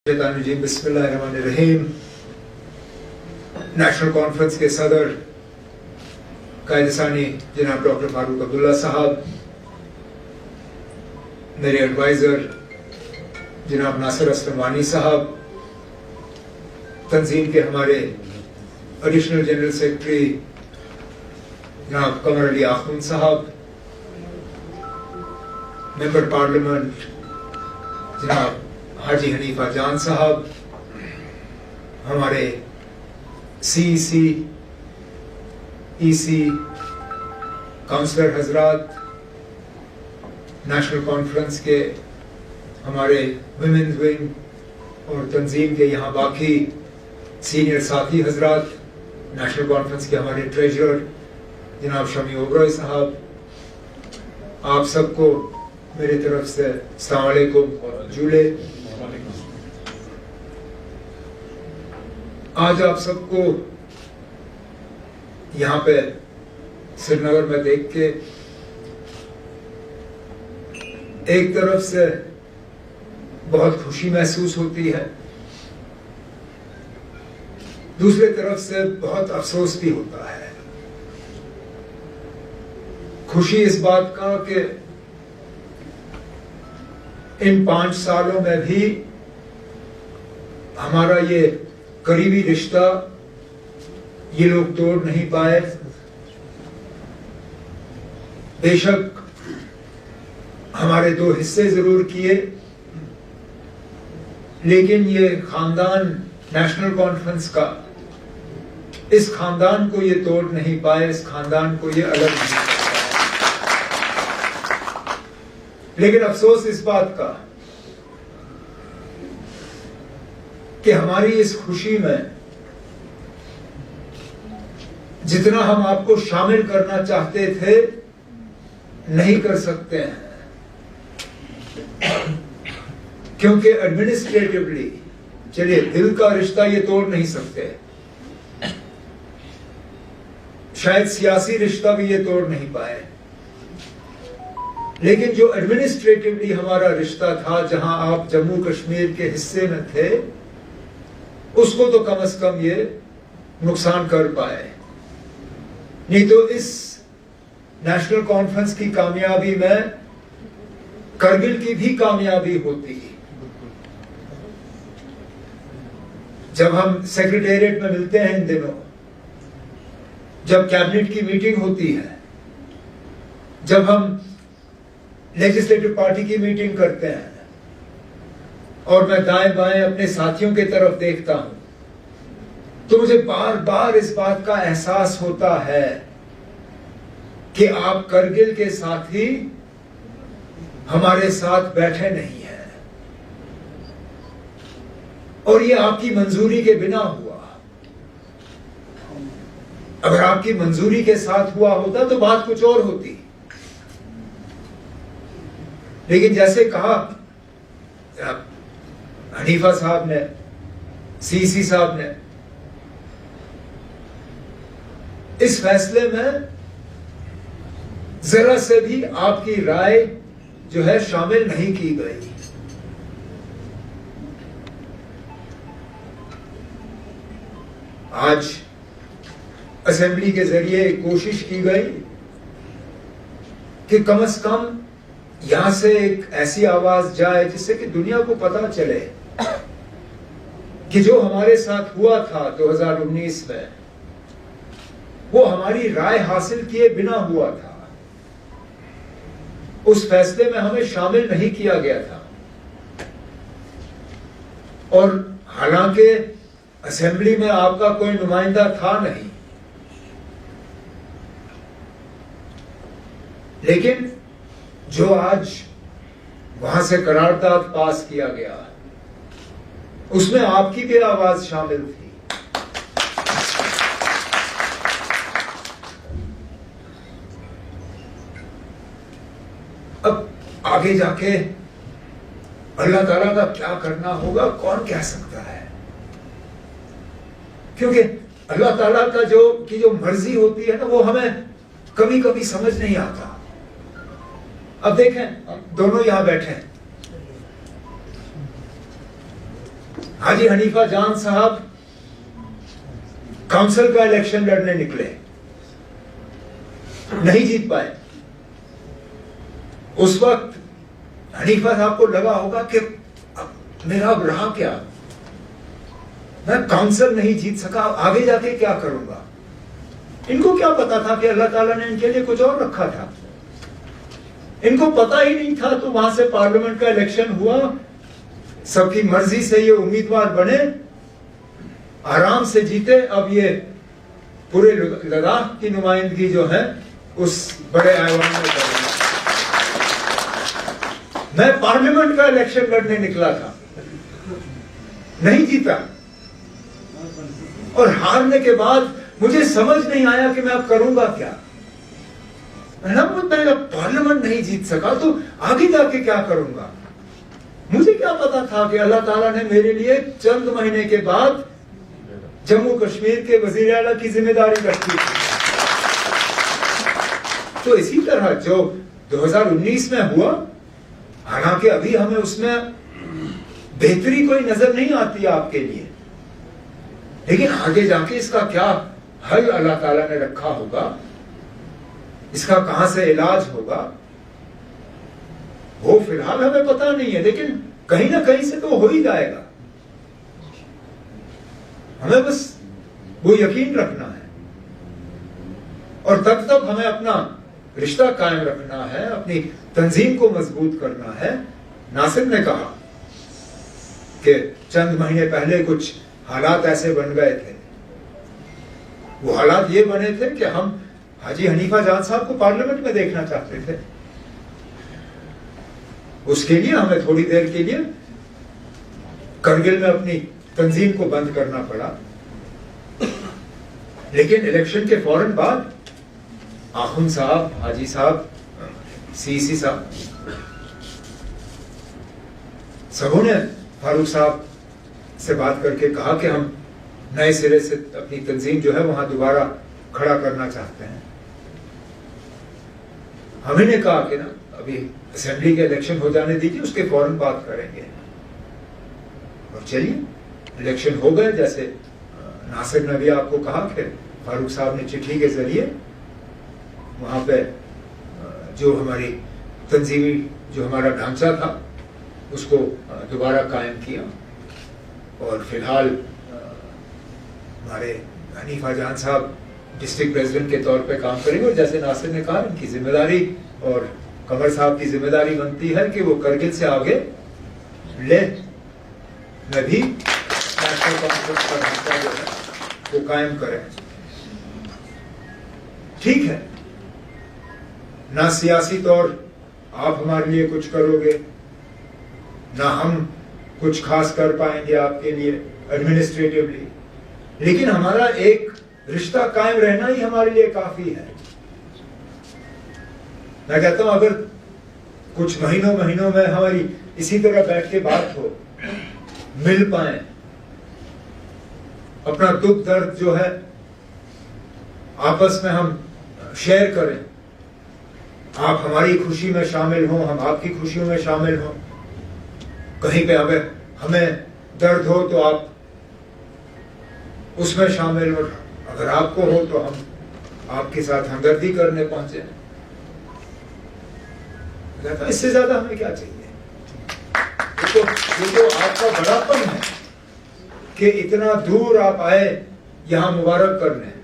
बिस्मिल्लाहिर्रहमानिर्रहीम। National conference के सदर कायदसानी जनाब डॉक्टर फारूक अब्दुल्ला साहब, मेरे एडवाइजर जनाब नासिर असलम वानी साहब, तंजीम के हमारे एडिशनल जनरल सेक्रेटरी जनाब कमर अली आखुन साहब, मेंबर पार्लियामेंट जनाब हाजी हनीफा जान साहब, हमारे सीईसी, ईसी, काउंसलर हजरात, नेशनल कॉन्फ्रेंस के हमारे विमेन्स विंग और तंजीम के यहाँ बाकी सीनियर साथी हजरात, नेशनल कॉन्फ्रेंस के हमारे ट्रेजरर जनाब शमी ओबरॉय साहब, आप सबको मेरी तरफ से अस्सलाम वालेकुम और जूले। आज आप सबको यहाँ पे श्रीनगर में देख के एक तरफ से बहुत खुशी महसूस होती है, दूसरी तरफ से बहुत अफसोस भी होता है। खुशी इस बात का कि इन 5 सालों में भी हमारा ये करीबी रिश्ता ये लोग तोड़ नहीं पाए। बेशक हमारे 2 हिस्से जरूर किए, लेकिन ये खानदान नेशनल कॉन्फ्रेंस का, इस खानदान को ये तोड़ नहीं पाए, इस खानदान को ये अलग नहीं कर पाए। लेकिन अफसोस इस बात का कि हमारी इस खुशी में जितना हम आपको शामिल करना चाहते थे नहीं कर सकते हैं, क्योंकि एडमिनिस्ट्रेटिवली, चलिए दिल का रिश्ता ये तोड़ नहीं सकते, शायद सियासी रिश्ता भी ये तोड़ नहीं पाए, लेकिन जो एडमिनिस्ट्रेटिवली हमारा रिश्ता था, जहां आप जम्मू कश्मीर के हिस्से में थे, उसको तो कम से कम ये नुकसान कर पाए। नहीं तो इस नेशनल कॉन्फ्रेंस की कामयाबी में करगिल की भी कामयाबी होती। जब हम सेक्रेटेरिएट में मिलते हैं इन दिनों, जब कैबिनेट की मीटिंग होती है, जब हम लेजिस्लेटिव पार्टी की मीटिंग करते हैं और मैं दाएं बाएं अपने साथियों की तरफ देखता हूं, तो मुझे बार बार इस बात का एहसास होता है कि आप करगिल के साथी हमारे साथ बैठे नहीं हैं, और ये आपकी मंजूरी के बिना हुआ। अगर आपकी मंजूरी के साथ हुआ होता तो बात कुछ और होती, लेकिन जैसे कहा हनीफा साहब ने, सीसी साहब ने, इस फैसले में जरा से भी आपकी राय जो है शामिल नहीं की गई। आज असेंबली के जरिए कोशिश की गई कि कम से कम यहां से एक ऐसी आवाज जाए जिससे कि दुनिया को पता चले कि जो हमारे साथ हुआ था 2019 में, वो हमारी राय हासिल किए बिना हुआ था। उस फैसले में हमें शामिल नहीं किया गया था, और हालांकि असेंबली में आपका कोई नुमाइंदा था नहीं, लेकिन जो आज वहां से करारदाद पास किया गया, उसमें आपकी भी आवाज शामिल थी। अब आगे जाके अल्लाह ताला का क्या करना होगा कौन कह सकता है, क्योंकि अल्लाह ताला का जो मर्जी होती है ना, वो हमें कभी कभी समझ नहीं आता। अब देखें, दोनों यहां बैठे हैं, हाजी हनीफा जान साहब काउंसिल का इलेक्शन लड़ने निकले, नहीं जीत पाए। उस वक्त हनीफा साहब को लगा होगा कि मेरा अब रहा क्या, मैं काउंसिल नहीं जीत सका, आगे जाके क्या करूंगा। इनको क्या पता था कि अल्लाह ताला ने इनके लिए कुछ और रखा था। इनको पता ही नहीं था। तो वहां से पार्लियामेंट का इलेक्शन हुआ, सबकी मर्जी से ये उम्मीदवार बने, आराम से जीते। अब ये पूरे लद्दाख की नुमाइंदगी जो है उस बड़े ऐवान में कर रहे हैं। मैं पार्लियामेंट का इलेक्शन लड़ने निकला था, नहीं जीता, और हारने के बाद मुझे समझ नहीं आया कि मैं अब करूंगा क्या। मैं पार्लियामेंट नहीं जीत सका तो आगे जाके क्या करूंगा। मुझे क्या पता था कि अल्लाह ताला ने मेरे लिए चंद महीने के बाद जम्मू कश्मीर के वजीर आला की जिम्मेदारी रखी थी। तो इसी तरह जो 2019 में हुआ, हालांकि अभी हमें उसमें बेहतरी कोई नजर नहीं आती आपके लिए, लेकिन आगे जाके इसका क्या हल अल्लाह ताला ने रखा होगा, इसका कहां से इलाज होगा, वो फिलहाल हमें पता नहीं है, लेकिन कहीं ना कहीं से तो हो ही जाएगा। हमें बस वो यकीन रखना है, और तब तक हमें अपना रिश्ता कायम रखना है, अपनी तंजीम को मजबूत करना है। नासिर ने कहा कि चंद महीने पहले कुछ हालात ऐसे बन गए थे। वो हालात ये बने थे कि हम हाजी हनीफा जान साहब को पार्लियामेंट में देखना चाहते थे। उसके लिए हमें थोड़ी देर के लिए करगिल में अपनी तंजीम को बंद करना पड़ा, लेकिन इलेक्शन के फौरन बाद आखुन साहब, हाजी साहब, सीसी साहब, सबों ने फारूक साहब से बात करके कहा कि हम नए सिरे से अपनी तंजीम जो है वहां दोबारा खड़ा करना चाहते हैं। हमने कहा कि ना अभी असेंबली के इलेक्शन हो जाने दीजिए, उसके फौरन बात करेंगे। और चलिए इलेक्शन हो गए। जैसे नासिर ने भी आपको कहा कि फारूक साहब ने चिट्ठी के जरिए वहां पे जो हमारी तंजीमी जो हमारा ढांचा था उसको दोबारा कायम किया, और फिलहाल हमारे हनीफा जान साहब डिस्ट्रिक्ट प्रेसिडेंट के तौर पे काम करेंगे। और जैसे नासिर ने कहा, इनकी जिम्मेदारी और कमर साहब की जिम्मेदारी बनती है कि वो करगिल से आगे लेह में भी नेशनल कॉन्फ्रेंस का ढांचा जो है वो कायम करें। ठीक है, ना सियासी तौर आप हमारे लिए कुछ करोगे, ना हम कुछ खास कर पाएंगे आपके लिए एडमिनिस्ट्रेटिवली, लेकिन हमारा एक रिश्ता कायम रहना ही हमारे लिए काफी है। मैं कहता हूं अगर कुछ महीनों में हमारी इसी तरह बैठ के बात हो, मिल पाए, अपना दुख दर्द जो है आपस में हम शेयर करें, आप हमारी खुशी में शामिल हो, हम आपकी खुशियों में शामिल हो, कहीं पे हमें दर्द हो तो आप उसमें शामिल हो, अगर आपको हो तो हम आपके साथ हमदर्दी करने पहुंचे। तो इससे ज्यादा हमें क्या चाहिए। ये तो आपका बड़ापन है कि इतना दूर आप आए यहां मुबारक करने।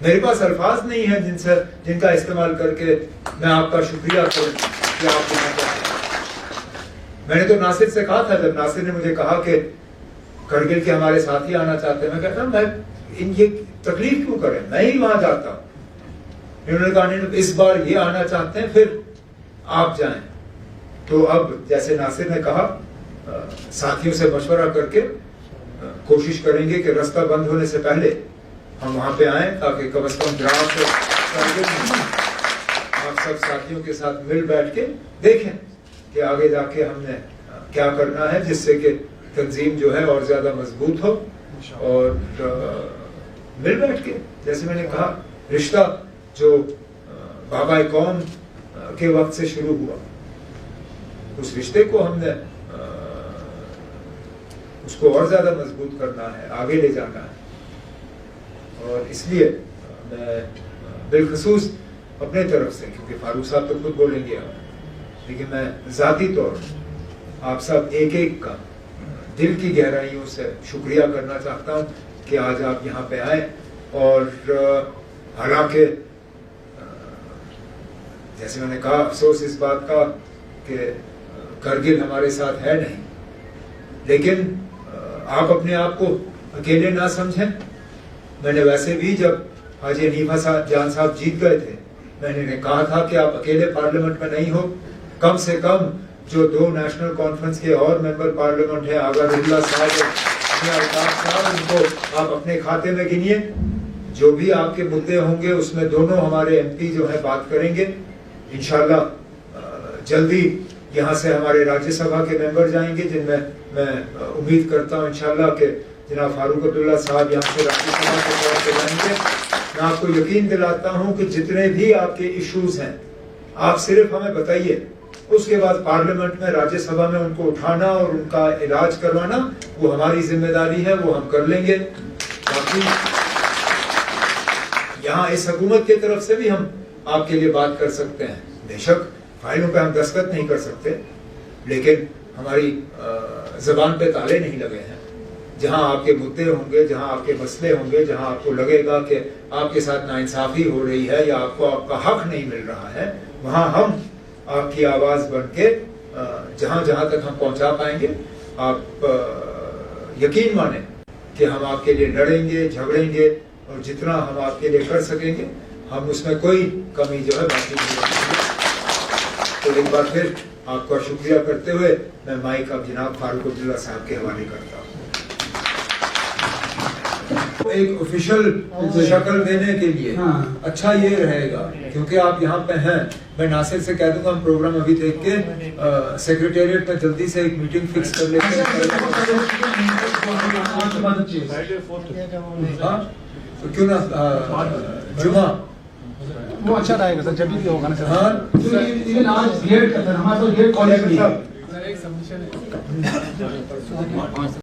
मेरे पास अल्फाज नहीं है जिनका इस्तेमाल करके मैं आपका शुक्रिया करूं कि आप यहाँ पर आए। मैंने तो नासिर से कहा था, जब नासिर ने मुझे कहा कि करगिल के हमारे साथी आना चाहते हैं, मैं कहता मैं ये तकलीफ क्यों करें, मैं ही वहां जाता हूं। इन्होंने कहा नहीं, इस बार ये आना चाहते हैं, फिर आप जाएं। तो अब जैसे नासिर ने कहा, साथियों से मशवरा करके कोशिश करेंगे कि रास्ता बंद होने से पहले हम वहां पे आए, ताकि कम से कम ग्राम से आप सब साथियों के साथ मिल बैठ के देखें कि आगे जाके हमने क्या करना है, जिससे कि तंजीम जो है और ज्यादा मजबूत हो। और मिल बैठ के, जैसे मैंने कहा, रिश्ता जो बाबा कौम के वक्त से शुरू हुआ, उस रिश्ते को हमने उसको और ज़्यादा मजबूत करना है, आगे ले जाना है। और इसलिए मैं बिलखसूस अपने तरफ से, क्योंकि फारूक साहब तो खुद बोलेंगे, लेकिन मैं ज़ाती तौर आप सब एक एक का दिल की गहराइयों से शुक्रिया करना चाहता हूँ कि आज आप यहाँ पे आए। और हालांकि जैसे मैंने कहा, अफसोस इस बात का कि करगिल हमारे साथ है नहीं, लेकिन आप अपने आप को अकेले ना समझें। मैंने वैसे भी जब हाजी हनीफा जान साहब जीत गए थे, मैंने कहा था कि आप अकेले पार्लियामेंट में नहीं हो, कम से कम जो 2 नेशनल कॉन्फ्रेंस के और मेंबर पार्लियामेंट है, आगा रुल्ला साहब और अल्ताफ साहब, उनको आप अपने खाते में गिनिए। जो भी आपके मुद्दे होंगे उसमें दोनों हमारे एमपी जो है बात करेंगे। इंशाल्लाह जल्दी यहाँ से हमारे राज्यसभा के मेंबर जाएंगे, जिनमें मैं उम्मीद करता हूँ इंशाल्लाह कि जनाब फारूक अब्दुल्ला साहब यहाँ से राज्यसभा के तौर पर जाएंगे। मैं आपको यकीन दिलाता हूँ कि जितने भी आपके इश्यूज हैं, आप सिर्फ हमें बताइए, उसके बाद पार्लियामेंट में, राज्यसभा में उनको उठाना और उनका इलाज करवाना वो हमारी जिम्मेदारी है, वो हम कर लेंगे। बाकी यहाँ इस हुकूमत की तरफ से भी हम आपके लिए बात कर सकते हैं। बेशक फाइलों पे हम दस्तखत नहीं कर सकते, लेकिन हमारी जबान पे ताले नहीं लगे हैं। जहाँ आपके मुद्दे होंगे, जहाँ आपके मसले होंगे, जहाँ आपको लगेगा कि आपके साथ नाइंसाफी हो रही है या आपको आपका हक नहीं मिल रहा है, वहाँ हम आपकी आवाज बन के जहाँ जहाँ तक हम पहुँचा पाएंगे, आप यकीन माने कि हम आपके लिए लड़ेंगे, झगड़ेंगे, और जितना हम आपके लिए कर सकेंगे हम उसमें कोई कमी जो है बाकी नहीं रखेंगे। तो एक बार फिर आपका शुक्रिया करते हुए मैं माइक अब जनाब फारूक अब्दुल्ला साहब के हवाले करता हूँ। एक ऑफिशियल शक्ल देने के लिए अच्छा ये रहेगा, क्योंकि आप यहाँ पे हैं, मैं नासिर से कह दूंगा हम प्रोग्राम अभी देख के सेक्रेटेरिएट में जल्दी से एक मीटिंग फिक्स कर लेते हैं। तो क्यों ना जुमा वो अच्छा रहेगा सर, जब भी होगा ना सर। हाँ, इवन आज बीएड का सर, हमारा तो बीएड कॉलेज भी है।